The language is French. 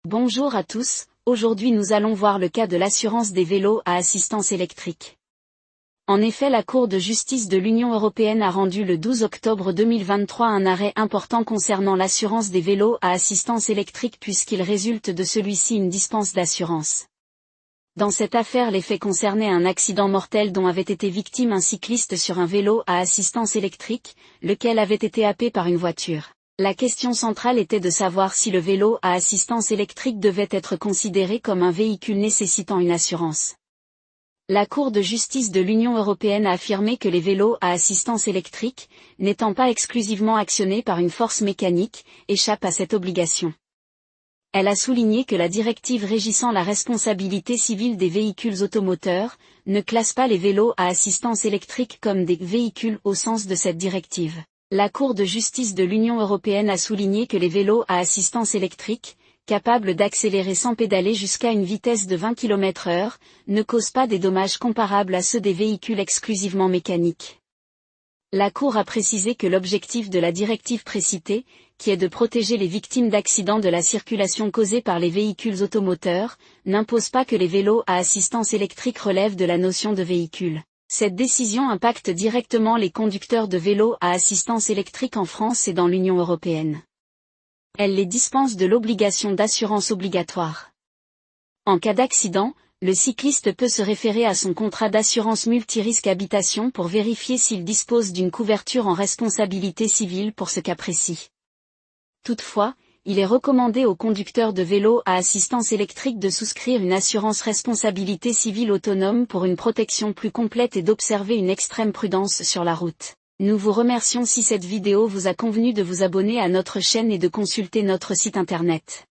Bonjour à tous, aujourd'hui nous allons voir le cas de l'assurance des vélos à assistance électrique. En effet, la Cour de justice de l'Union européenne a rendu le 12 octobre 2023 un arrêt important concernant l'assurance des vélos à assistance électrique puisqu'il résulte de celui-ci une dispense d'assurance. Dans cette affaire, les faits concernaient un accident mortel dont avait été victime un cycliste sur un vélo à assistance électrique, lequel avait été happé par une voiture. La question centrale était de savoir si le vélo à assistance électrique devait être considéré comme un véhicule nécessitant une assurance. La Cour de justice de l'Union européenne a affirmé que les vélos à assistance électrique, n'étant pas exclusivement actionnés par une force mécanique, échappent à cette obligation. Elle a souligné que la directive régissant la responsabilité civile des véhicules automoteurs, ne classe pas les vélos à assistance électrique comme des véhicules au sens de cette directive. La Cour de justice de l'Union européenne a souligné que les vélos à assistance électrique, capables d'accélérer sans pédaler jusqu'à une vitesse de 20 km/h, ne causent pas des dommages comparables à ceux des véhicules exclusivement mécaniques. La Cour a précisé que l'objectif de la directive précitée, qui est de protéger les victimes d'accidents de la circulation causés par les véhicules automoteurs, n'impose pas que les vélos à assistance électrique relèvent de la notion de véhicule. Cette décision impacte directement les conducteurs de vélos à assistance électrique en France et dans l'Union européenne. Elle les dispense de l'obligation d'assurance obligatoire. En cas d'accident, le cycliste peut se référer à son contrat d'assurance multirisque habitation pour vérifier s'il dispose d'une couverture en responsabilité civile pour ce cas précis. Toutefois, il est recommandé aux conducteurs de vélos à assistance électrique de souscrire une assurance responsabilité civile autonome pour une protection plus complète et d'observer une extrême prudence sur la route. Nous vous remercions si cette vidéo vous a convenu de vous abonner à notre chaîne et de consulter notre site internet.